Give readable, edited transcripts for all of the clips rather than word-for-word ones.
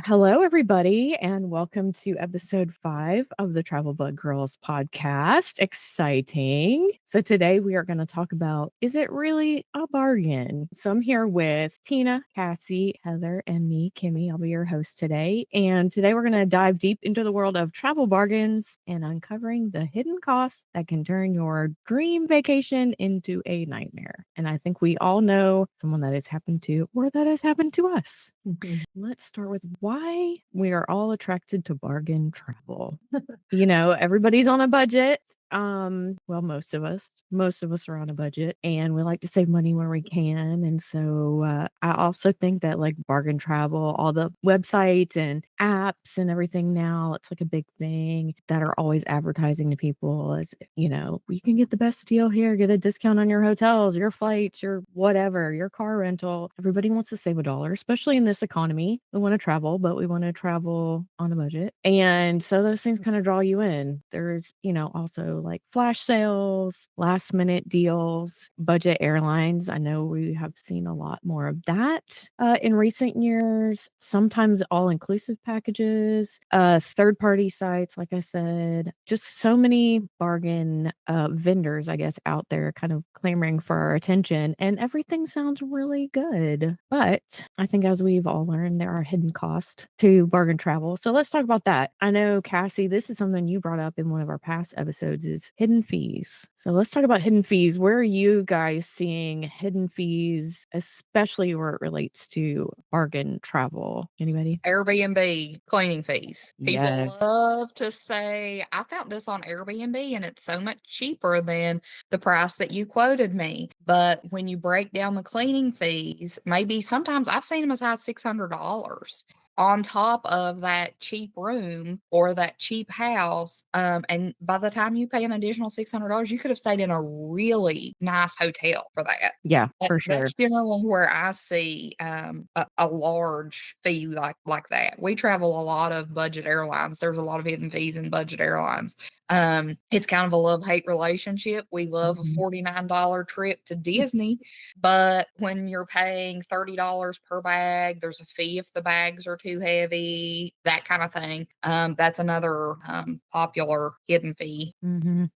Hello, everybody, and welcome to episode 5 of the Travel Bug Girls podcast. Exciting. So, today we are going to talk about, is it really a bargain? So, I'm here with Tina, Cassie, Heather, and me, Kimmy. I'll be your host today. And today we're going to dive deep into the world of travel bargains and uncovering the hidden costs that can turn your dream vacation into a nightmare. And I think we all know someone that has happened to or that has happened to us. Let's start with why we are all attracted to bargain travel. Everybody's on a budget. Well, most of us are on a budget and we like to save money where we can. And so I also think that like bargain travel, all the websites and apps and everything now, it's like a big thing that are always advertising to people as, you can get the best deal here, get a discount on your hotels, your flights, your whatever, your car rental. Everybody wants to save a dollar, especially in this economy. We want to travel, but we want to travel on a budget. And so those things kind of draw you in. There's, also like flash sales, last minute deals, budget airlines. I know we have seen a lot more of that in recent years. Sometimes all inclusive packages, third party sites, like I said, just so many bargain vendors, I guess, out there kind of clamoring for our attention. And everything sounds really good. But I think as we've all learned, there are hidden costs to bargain travel. So let's talk about that. I know, Cassie, this is something you brought up in one of our past episodes is hidden fees. So let's talk about hidden fees. Where are you guys seeing hidden fees, especially where it relates to bargain travel? Anybody? Airbnb cleaning fees. People Yes. love to say, I found this on Airbnb and it's so much cheaper than the price that you quoted me. But when you break down the cleaning fees, maybe sometimes I've seen them as high as $600 on top of that cheap room or that cheap house. And by the time you pay an additional $600, you could have stayed in a really nice hotel for that. Yeah, for sure. That's generally where I see a large fee like that. We travel a lot of budget airlines. There's a lot of hidden fees in budget airlines. It's kind of a love-hate relationship. We love a $49 trip to Disney, but when you're paying $30 per bag, there's a fee if the bags are too heavy, that kind of thing. That's another popular hidden fee.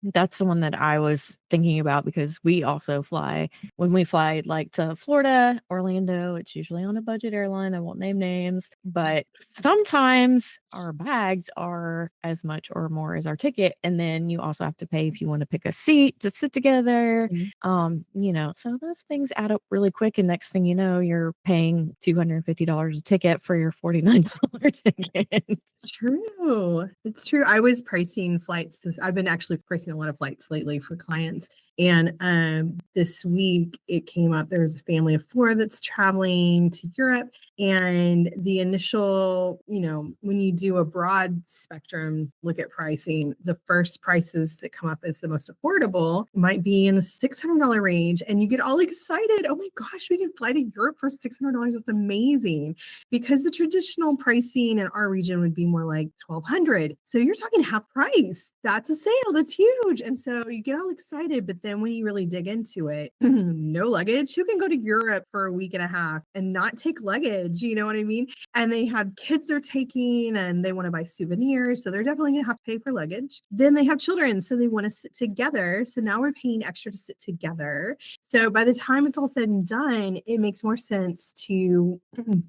That's the one that I was thinking about because we also fly. When we fly like to Florida, Orlando, it's usually on a budget airline. I won't name names, but sometimes our bags are as much or more as our ticket. And then you also have to pay if you want to pick a seat to sit together. So those things add up really quick. And next thing you know, you're paying $250 a ticket for your $49 ticket. It's true. It's true. I was pricing flights. I've been actually pricing a lot of flights lately for clients. And this week it came up. There's a family of 4 that's traveling to Europe. And the initial, when you do a broad spectrum look at pricing, the first prices that come up as the most affordable might be in the $600 range. And you get all excited. Oh my gosh, we can fly to Europe for $600. That's amazing. Because the traditional pricing in our region would be more like $1,200. So you're talking half price. That's a sale. That's huge. And so you get all excited. But then when you really dig into it, no luggage. Who can go to Europe for a week and a half and not take luggage? You know what I mean? And they have kids they're taking and they want to buy souvenirs. So they're definitely going to have to pay for luggage. Then they have children. So they want to sit together. So now we're paying extra to sit together. So by the time it's all said and done, it makes more sense to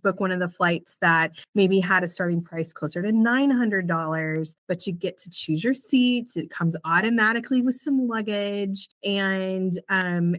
book one of the flights that maybe had a starting price closer to $900, but you get to choose your seats. It comes automatically with some luggage, and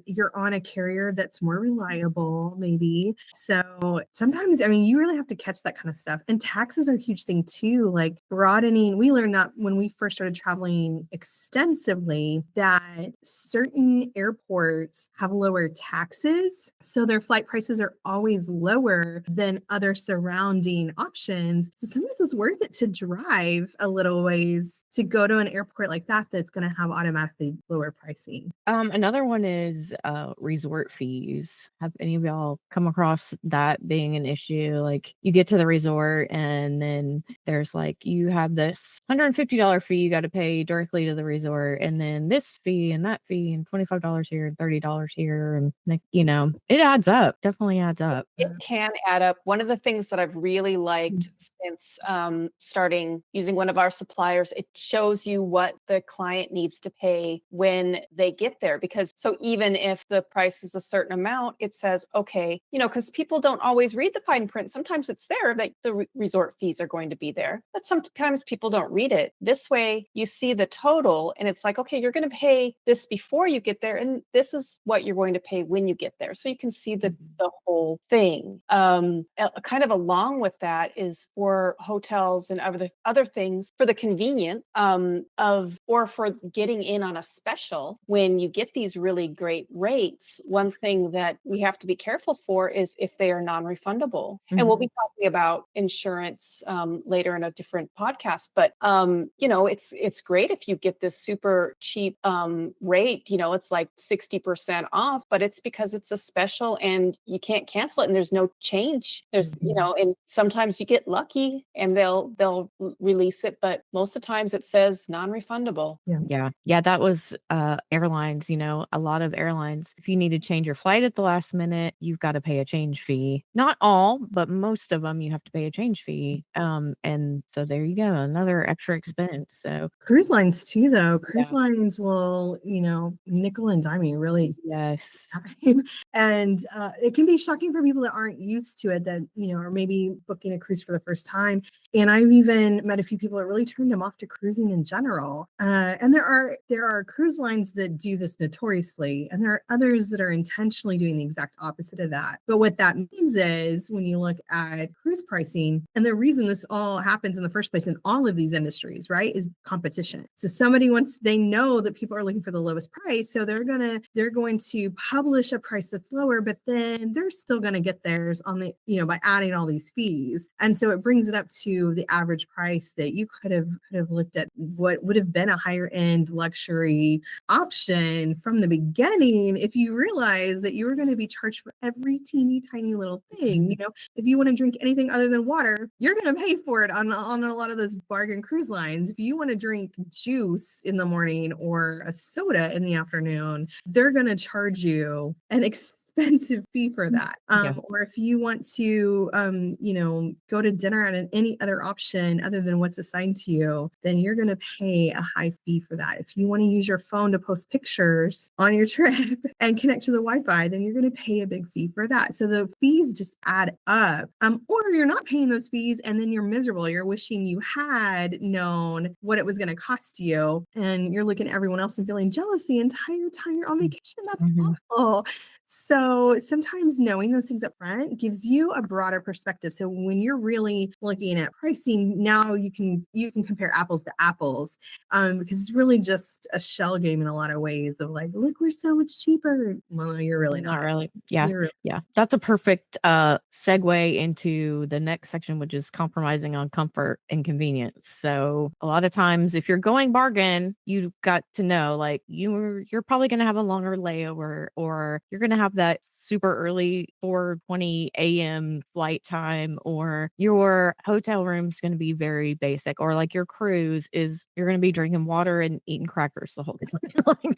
you're on a carrier that's more reliable, maybe. So sometimes, you really have to catch that kind of stuff. And taxes are a huge thing too, like broadening. We learned that when we first started traveling extensively, that certain airports have lower taxes. So their flight prices are always lower than other surrounding options. So sometimes it's worth it to drive a little ways to go to an airport like that that's going to have automatically lower pricing. Another one is resort fees. Have any of y'all come across that being an issue? Like you get to the resort and then there's like you have this $150 fee you got to pay directly to the resort, and then this fee and that fee and $25 here and $30 here, and like, it adds up. Definitely adds up. It can add up. One of the things that I've really liked since starting using one of our suppliers, it shows you what the client needs to pay when they get there. Because so even if the price is a certain amount, it says, okay, because people don't always read the fine print. Sometimes it's there that the resort fees are going to be there, but sometimes people don't read it. This way you see the total and it's like, okay, you're going to pay this before you get there, and this is what you're going to pay when you get there. So you can see the whole thing. Kind of along with that is for hotels and other things for the convenience or for getting in on a special when you get these really great rates. One thing that we have to be careful for is if they are non-refundable. And we'll be talking about insurance later in a different podcast. But it's great if you get this super cheap rate. It's like 60% off, but it's because it's a special and you can't cancel it and there's no change. There's and sometimes you get lucky and they'll release it, but most of the times it says non-refundable. Yeah, that was airlines. A lot of airlines, if you need to change your flight at the last minute, you've got to pay a change fee. Not all, but most of them you have to pay a change fee. And so there you go, another extra expense. So cruise lines too, though. Cruise lines will, nickel and dime you really. Yes. And it can be shocking for people that aren't used to it, that, are maybe booking a cruise for the first time. And I've even met a few people that really turned them off to cruising in general. And there are cruise lines that do this notoriously, and there are others that are intentionally doing the exact opposite of that. But what that means is when you look at cruise pricing, and the reason this all happens in the first place in all of these industries, right, is competition. So they know that people are looking for the lowest price, so they're going to publish a price that's lower, but then they're still going to get theirs on the, by adding all these fees. And so it brings it up to the average price that you could have looked at what would have been a higher end luxury option from the beginning if you realize that you were going to be charged for every teeny tiny little thing. If you want to drink anything other than water, you're going to pay for it on a lot of those bargain cruise lines. If you want to drink juice in the morning or a soda in the afternoon, they're going to charge you an expensive fee for that. Or if you want to, go to dinner at any other option other than what's assigned to you, then you're going to pay a high fee for that. If you want to use your phone to post pictures on your trip and connect to the Wi-Fi, then you're going to pay a big fee for that. So the fees just add up. Or you're not paying those fees and then you're miserable. You're wishing you had known what it was going to cost you, and you're looking at everyone else and feeling jealous the entire time you're on vacation. That's awful. So sometimes knowing those things up front gives you a broader perspective. So when you're really looking at pricing, now you can compare apples to apples, because it's really just a shell game in a lot of ways of like, look, we're so much cheaper. Well, you're really not. Not really. Yeah. That's a perfect segue into the next section, which is compromising on comfort and convenience. So a lot of times if you're going bargain, you've got to know like you're probably going to have a longer layover, or you're going to have that super early 4:20 a.m. flight time, or your hotel room's going to be very basic, or like your cruise is you're going to be drinking water and eating crackers the whole time.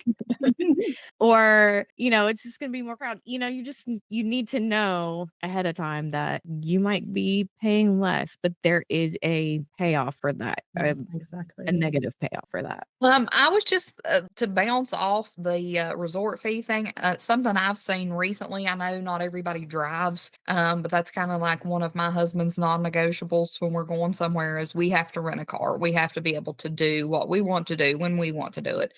Or, it's just going to be more crowded. You need to know ahead of time that you might be paying less, but there is a payoff for that. Exactly. A negative payoff for that. I was just to bounce off the resort fee thing. Something I've seen recently. I know not everybody drives, but that's kind of like one of my husband's non-negotiables when we're going somewhere. Is we have to rent a car. We have to be able to do what we want to do when we want to do it.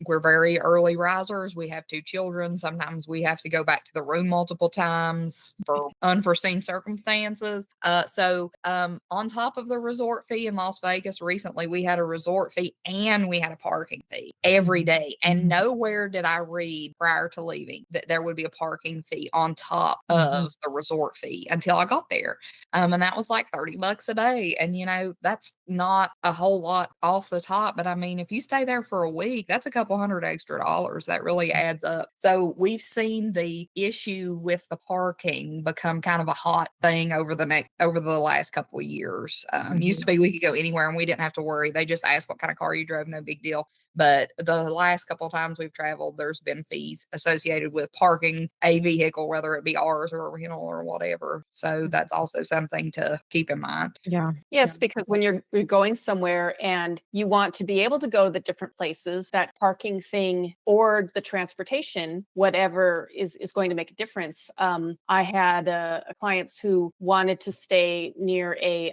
We're very early risers. We have 2 children. Sometimes we have to go back to the room multiple times for unforeseen circumstances. So on top of the resort fee in Las Vegas recently, we had a resort fee and we had a parking fee every day. And nowhere did I read prior to leaving that there would be a parking fee on top Mhm. of the resort fee until I got there. And that was like $30 a day. And, that's not a whole lot off the top. But I mean, if you stay there for a week, that's a couple hundred extra dollars. That really adds up. So we've seen the issue with the parking become kind of a hot thing over the last couple of years. Used to be we could go anywhere and we didn't have to worry. They just asked what kind of car you drove, no big deal. But the last couple of times we've traveled, there's been fees associated with parking a vehicle, whether it be ours or a rental or whatever. So that's also something to keep in mind. Yeah. Yes, because when you're going somewhere and you want to be able to go to the different places, that parking thing or the transportation, whatever is going to make a difference. I had clients who wanted to stay near a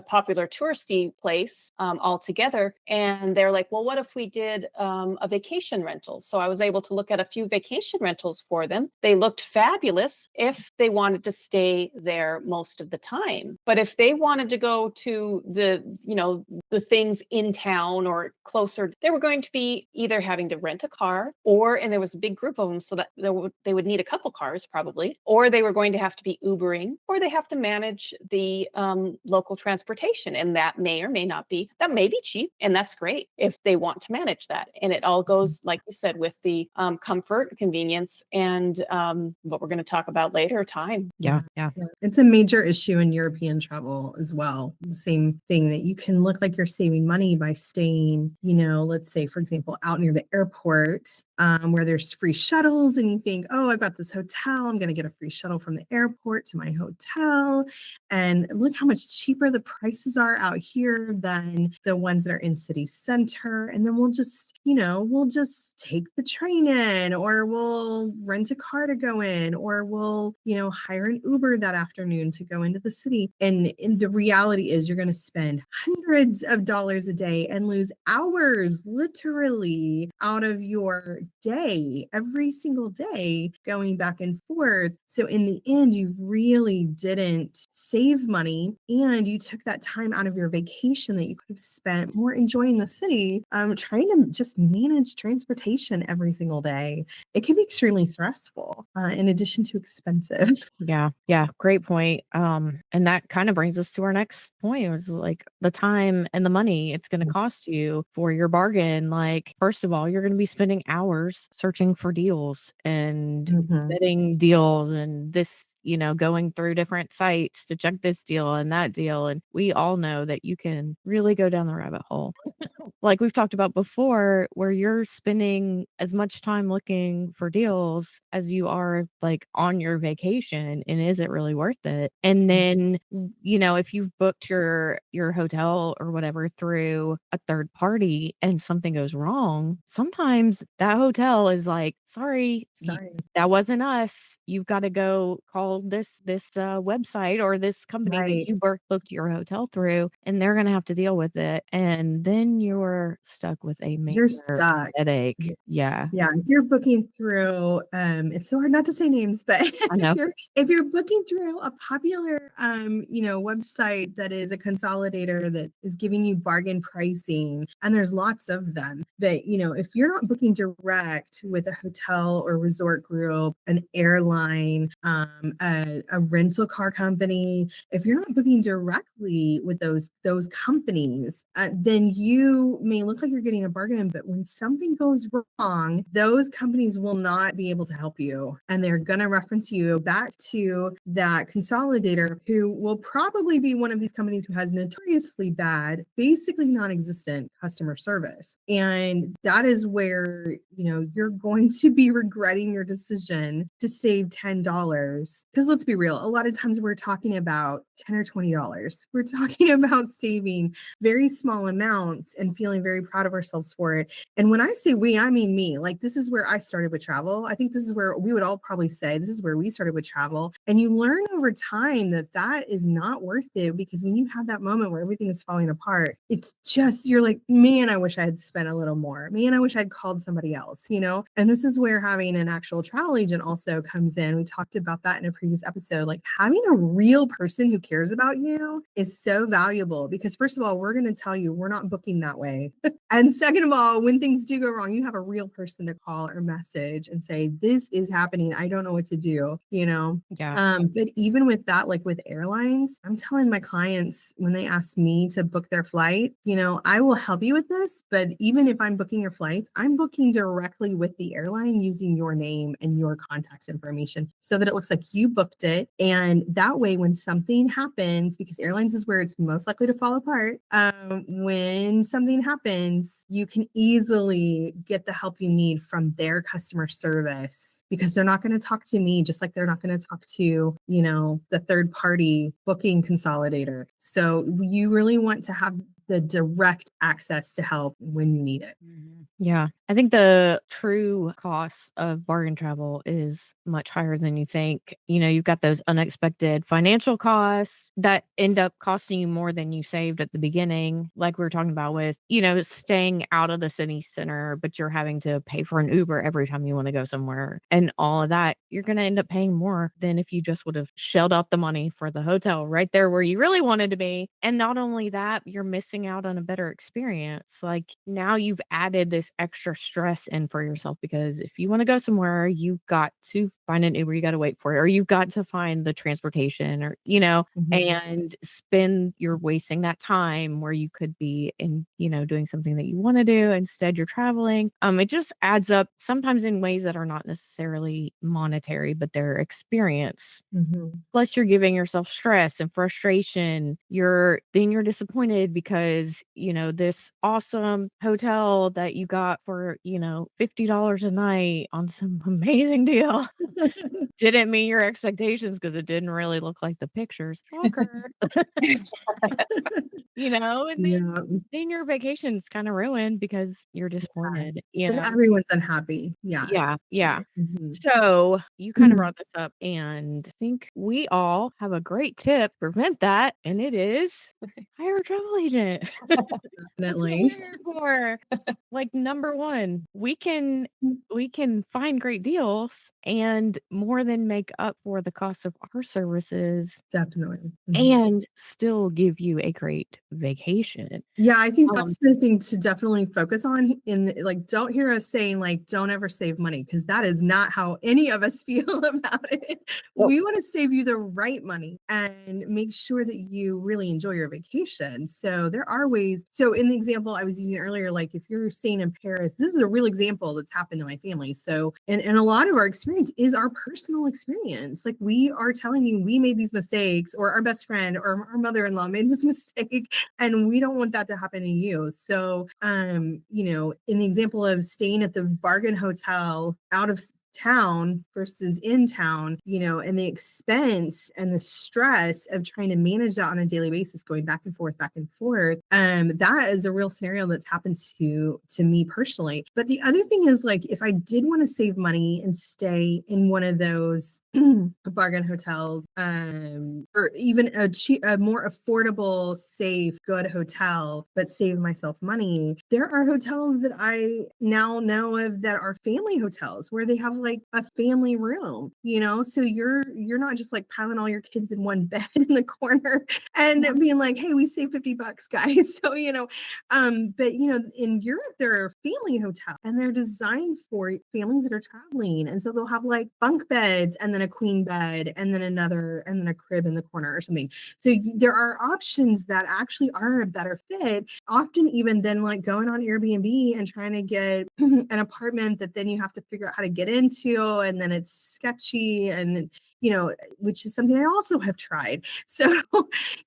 popular touristy place altogether, and they're like, "Well, what if we did a vacation rental?" So I was able to look at a few vacation rentals for them. They looked fabulous if they wanted to stay there most of the time, but if they wanted to go to the things in town or closer, they were going to be either having to rent a car, and there was a big group of them, so that they would need a couple cars probably, or they were going to have to be Ubering, or they have to manage the local transportation, and that may or may not be, that may be cheap, and that's great if they want to manage that. And it all goes, like you said, with the comfort, convenience, and what we're going to talk about later, time. Yeah. It's a major issue in European travel as well. The same thing, that you can look like you're saving money by staying, let's say, for example, out near the airport, where there's free shuttles, and you think, oh, I've got this hotel, I'm going to get a free shuttle from the airport to my hotel. And look how much cheaper the prices are out here than the ones that are in city center. And then we'll just take the train in, or we'll rent a car to go in, or we'll, hire an Uber that afternoon to go into the city. And the reality is you're going to spend hundreds of dollars a day and lose hours literally out of your day, every single day, going back and forth. So in the end, you really didn't save money, and you took that time out of your vacation that you could have spent more enjoying the city, trying to just manage transportation every single day. It can be extremely stressful, in addition to expensive. Yeah. Great point. And that kind of brings us to our next point. It was like the time and the money it's going to cost you for your bargain. Like, first of all, you're going to be spending hours searching for deals and vetting deals, and this, going through different sites to check this deal and that deal. And we all know that you can really go down the rabbit hole. Like we've talked about before, where you're spending as much time looking for deals as you are like on your vacation, and is it really worth it? And then, if you've booked your hotel or whatever through a third party and something goes wrong, sometimes that hotel is like, sorry, that wasn't us. You've got to go call this website or this company that Right. you booked your hotel through, and they're going to have to deal with it. And then you're stuck with a You're major stuck. headache. Yeah. Yeah. Yeah, if you're booking through, it's so hard not to say names, but I know. if you're booking through a popular, website that is a consolidator that is giving you bargain pricing, and there's lots of them, but if you're not booking direct with a hotel or resort group, an airline, a rental car company, if you're not booking directly with those companies, then you may look like you're getting a bargain, but when something goes wrong, those companies will not be able to help you, and they're going to reference you back to that consolidator, who will probably be one of these companies who has notoriously bad, basically non-existent customer service. And that is where you're going to be regretting your decision to save $10, because let's be real, a lot of times we're talking about $10 or $20. We're talking about saving very small amounts and feeling very proud of ourselves for it. And when I say we, I mean me. Like, this is where I started with travel. I think this is where we would all probably say this is where we started with travel. And you learn over time that is not worth it, because when you have that moment where everything is falling apart, it's just, you're like, man, I wish I had spent a little more. Man, I wish I'd called somebody else, And this is where having an actual travel agent also comes in. We talked about that in a previous episode. Like, having a real person who cares about you is so valuable, because first of all, we're going to tell you we're not booking that way. way. And second of all, when things do go wrong, you have a real person to call or message and say, this is happening. I don't know what to do, you know? Yeah. But even with that, like with airlines, I'm telling my clients when they ask me to book their flight, you know, I will help you with this. But even if I'm booking your flights, I'm booking directly with the airline using your name and your contact information so that it looks like you booked it. And that way, when something happens, because airlines is where it's most likely to fall apart, when something happens, you can easily get the help you need from their customer service because they're not going to talk to me, just like they're not going to talk to, you know, the third party booking consolidator. So you really want to have the direct access to help when you need it. Yeah. I think the true cost of bargain travel is much higher than you think. You know, you've got those unexpected financial costs that end up costing you more than you saved at the beginning. Like we were talking about with, you know, staying out of the city center, but you're having to pay for an Uber every time you want to go somewhere and all of that. You're going to end up paying more than if you just would have shelled out the money for the hotel right there where you really wanted to be. And not only that, you're missing out on a better experience. Like now you've added this extra stress in for yourself because if you want to go somewhere, you've got to find an Uber, you got to wait for it, or you've got to find the transportation, or, you know, and you're wasting that time where you could be in, you know, doing something that you want to do. Instead, you're traveling. It just adds up sometimes in ways that are not necessarily monetary, but they're experience. Plus, you're giving yourself stress and frustration. You're disappointed because, you know, this awesome hotel that you got for, you know, $50 a night on some amazing deal didn't meet your expectations because it didn't really look like the pictures. Shocker. You know, and then your vacation's kind of ruined because you're disappointed, you And know? everyone's unhappy. Yeah. Mhm. So you kind of brought this up, and I think we all have a great tip to prevent that, and it is hire a travel agent. That's what Definitely. we're here for. Like number one, we can find great deals and more than make up for the cost of our services Definitely. and still give you a great vacation. Yeah, I think that's the thing to definitely focus on. Like, don't hear us saying like, don't ever save money, because that is not how any of us feel about it. We want to save you the right money and make sure that you really enjoy your vacation. So there are ways. So in the example I was using earlier, like if you're staying in Paris, this is a real example that's happened to my family. So, and a lot of our experience is our personal experience. Like we are telling you, we made these mistakes, or our best friend or our mother-in-law made this mistake, and we don't want that to happen to you. So, you know, in the example of staying at the bargain hotel out of town versus in town, you know, and the expense and the stress of trying to manage that on a daily basis, going back and forth, that is a real scenario that's happened to me personally. But the other thing is, like, if I did want to save money and stay in one of those bargain hotels, or even a more affordable, safe, good hotel, but save myself money, there are hotels that I now know of that are family hotels where they have like a family room, you know, so you're not just like piling all your kids in one bed in the corner and being like, hey, we saved $50, guys. So, you know, but you know, in Europe there are family hotels and they're designed for families that are traveling, and so they'll have like bunk beds and then a queen bed and then another and then a crib in the corner or something. So there are options that actually are a better fit, often even than like going on Airbnb and trying to get an apartment that then you have to figure out how to get into, and then it's sketchy, and you know, which is something I also have tried. So,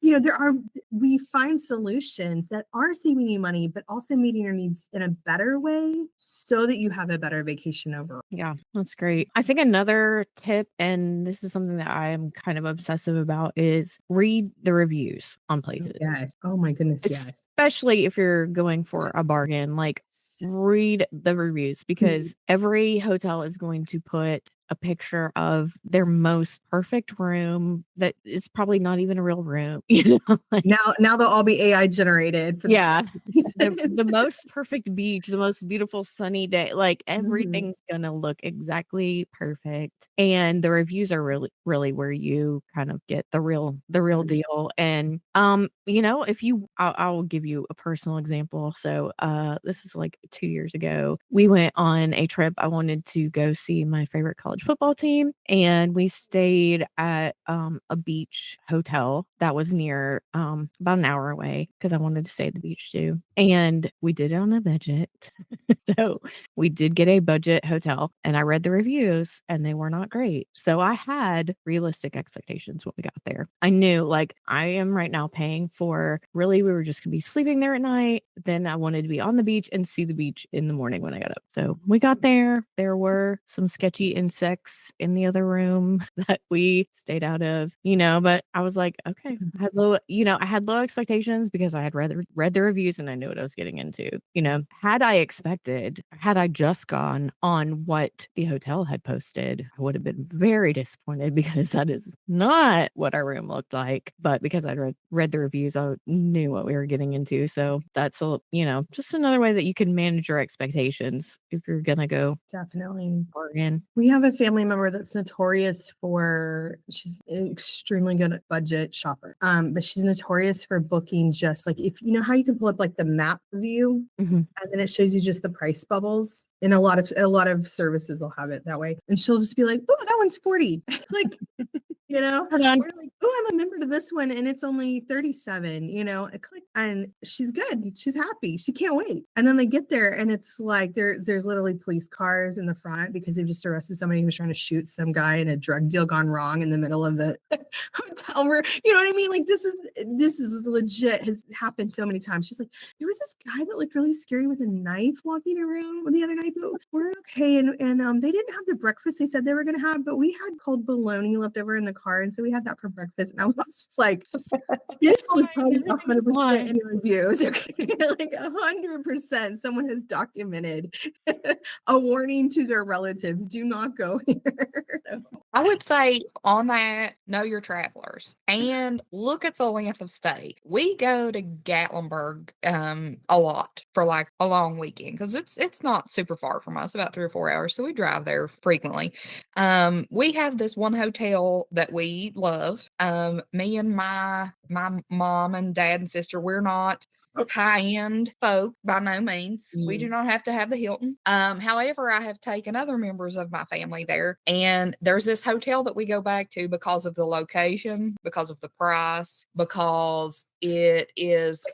you know, we find solutions that are saving you money, but also meeting your needs in a better way so that you have a better vacation overall. Yeah, that's great. I think another tip, and this is something that I'm kind of obsessive about, is read the reviews on places. Yes. Oh my goodness. Yes. Especially if you're going for a bargain, like read the reviews, because every hotel is going to put a picture of their most perfect room that is probably not even a real room, like, Now they'll all be AI generated for yeah, the the most perfect beach, the most beautiful sunny day, like Mhm. everything's gonna look exactly perfect. And the reviews are really where you kind of get the real deal. And if I'll give you a personal example. So this is like 2 years ago. We went on a trip. I wanted to go see my favorite college football team, and we stayed at a beach hotel that was near about an hour away because I wanted to stay at the beach too. And we did it on a budget. So we did get a budget hotel, and I read the reviews and they were not great. So I had realistic expectations when we got there. I knew, like, I am right now paying for, really, we were just going to be sleeping there at night. Then I wanted to be on the beach and see the beach in the morning when I got up. So we got there. There were some sketchy insects in the other room that we stayed out of, but I was like, okay, I had low expectations because I had read the reviews and I knew what I was getting into. Had I just gone on what the hotel had posted, I would have been very disappointed because that is not what our room looked like. But because I'd read the reviews, I knew what we were getting into. So that's just another way that you can manage your expectations if you're gonna go Definitely. bargain. We have a family member that's notorious she's an extremely good budget shopper. But she's notorious for booking just like, if you know how you can pull up like the map view Mhm. and then it shows you just the price bubbles. And a lot of services will have it that way. And she'll just be like, oh, that one's 40. Like, Hold on. we're like, oh, I'm a member to this one and it's only 37, I click and she's good. She's happy. She can't wait. And then they get there and it's like there's literally police cars in the front because they've just arrested somebody who was trying to shoot some guy in a drug deal gone wrong in the middle of the hotel room. You know what I mean? Like this is legit, has happened so many times. She's like, there was this guy that looked really scary with a knife walking around the other night, but we're okay. And they didn't have the breakfast they said they were gonna have, but we had cold bologna left over in the car, and so we had that for breakfast. And I was just like, this was probably Everything's 100% in fine. reviews. Okay? Like 100%, someone has documented a warning to their relatives: do not go here. I would say on that, know your travelers and look at the length of stay. We go to Gatlinburg a lot for like a long weekend because it's not super far from us, about 3 or 4 hours. So we drive there frequently. We have this one hotel that we love. Me and my mom and dad and sister, we're not high-end folk by no means. We do not have to have the Hilton. However, I have taken other members of my family there, and there's this hotel that we go back to because of the location, because of the price, because it is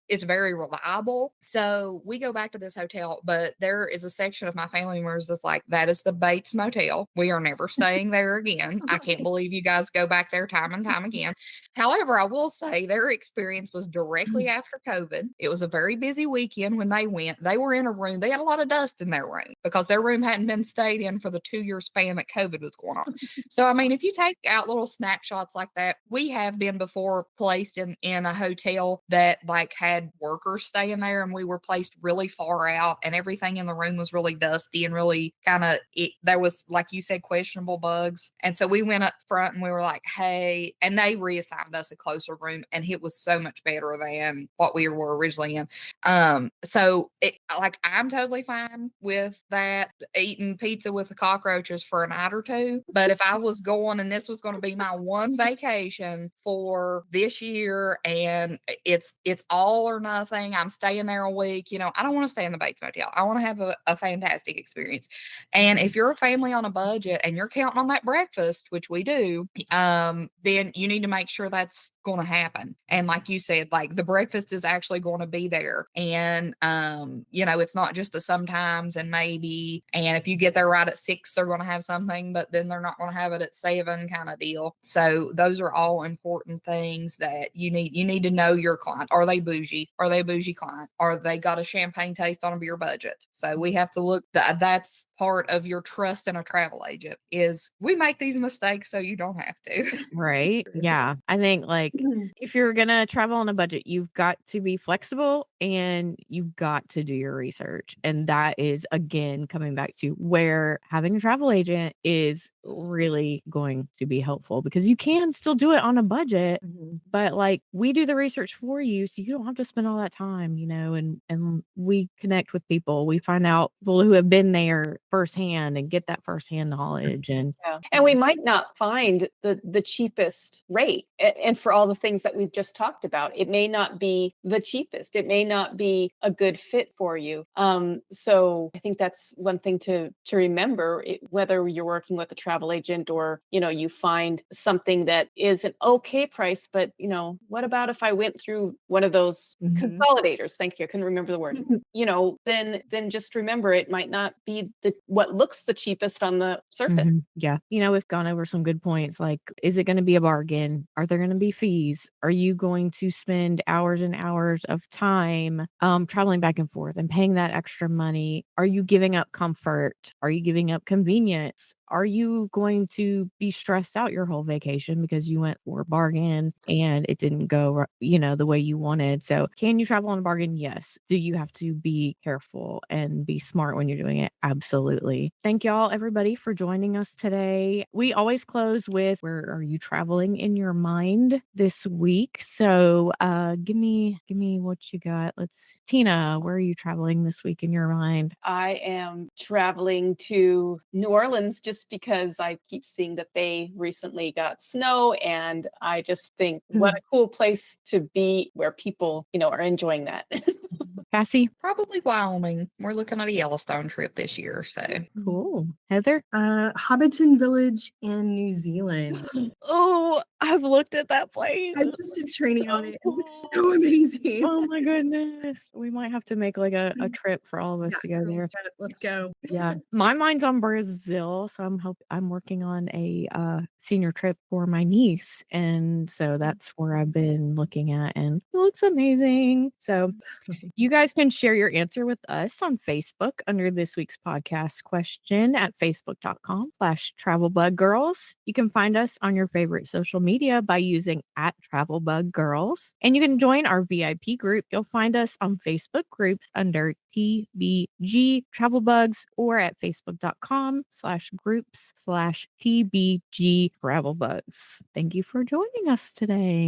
it's very reliable. So we go back to this hotel, but there is a section of my family members that's like, that is the Bates Motel. We are never staying there again. I can't believe you guys go back there time and time again. However, I will say their experience was directly after COVID. It was a very busy weekend when they went. They were in a room. They had a lot of dust in their room because their room hadn't been stayed in for the 2-year span that COVID was going on. So, I mean, if you take out little snapshots like that, we have been before placed in a hotel that like had workers staying there, and we were placed really far out, and everything in the room was really dusty and really there was, like you said, questionable bugs. And so we went up front and we were like, hey, and they reassigned us a closer room, and it was so much better than what we were originally in. So I'm totally fine with that, eating pizza with the cockroaches for a night or two. But if I was going and this was going to be my one vacation for this year and it's all or nothing, I'm staying there a week, I don't want to stay in the Bates Motel. I want to have a fantastic experience. And if you're a family on a budget and you're counting on that breakfast, which we do, then you need to make sure that's going to happen. And like you said, like the breakfast is actually going to be there. And, it's not just a sometimes and maybe, and if you get there right at 6, they're going to have something, but then they're not going to have it at 7 kind of deal. So those are all important things that you need You need to know your client. Are they bougie? Are they a bougie client? Are they got a champagne taste on a beer budget? So we have to look that's part of your trust in a travel agent is we make these mistakes so you don't have to. Right. Yeah. I think like if you're going to travel on a budget, you've got to be flexible and you've got to do your research. And that is, again, coming back to where having a travel agent is really going to be helpful because you can still do it on a budget, but like we do the research for you. So you don't have to spend all that time, and we connect with people. We find out people who have been there firsthand and get that firsthand knowledge. And Yeah. And we might not find the cheapest rate. And for all the things that we've just talked about, it may not be the cheapest. It may not be a good fit for you. So I think that's one thing to remember, whether you're working with a travel agent or, you find something that is an okay price, but, what about if I went through one of those consolidators? Thank you. I couldn't remember the word. Then just remember it might not be what looks the cheapest on the surface. Yeah. We've gone over some good points. Like, is it going to be a bargain? Are there going to be fees? Are you going to spend hours and hours of time traveling back and forth and paying that extra money? Are you giving up comfort? Are you giving up convenience? Are you going to be stressed out your whole vacation because you went for a bargain and it didn't go, the way you wanted? So can you travel on a bargain? Yes. Do you have to be careful and be smart when you're doing it? Absolutely. Thank y'all, everybody, for joining us today. We always close with, where are you traveling in your mind this week? So give me what you got. Tina, where are you traveling this week in your mind? I am traveling to New Orleans just because I keep seeing that they recently got snow, and I just think what a cool place to be where people, are enjoying that. Cassie? Probably Wyoming. We're looking at a Yellowstone trip this year. So Cool. Heather? Hobbiton Village in New Zealand. Oh, I've looked at that place. I just did training on it. It looks so amazing. Oh my goodness. We might have to make like a trip for all of us to go there. Let's go. Yeah. My mind's on Brazil. So I'm working on a senior trip for my niece. And so that's where I've been looking at, and it looks amazing. So you guys can share your answer with us on Facebook under this week's podcast question at facebook.com/travelbuggirls. You can find us on your favorite social media by using @travelbuggirls. And you can join our VIP group. You'll find us on Facebook groups under TBG Travelbugs or at facebook.com/groups/TBG Travelbugs. Thank you for joining us today.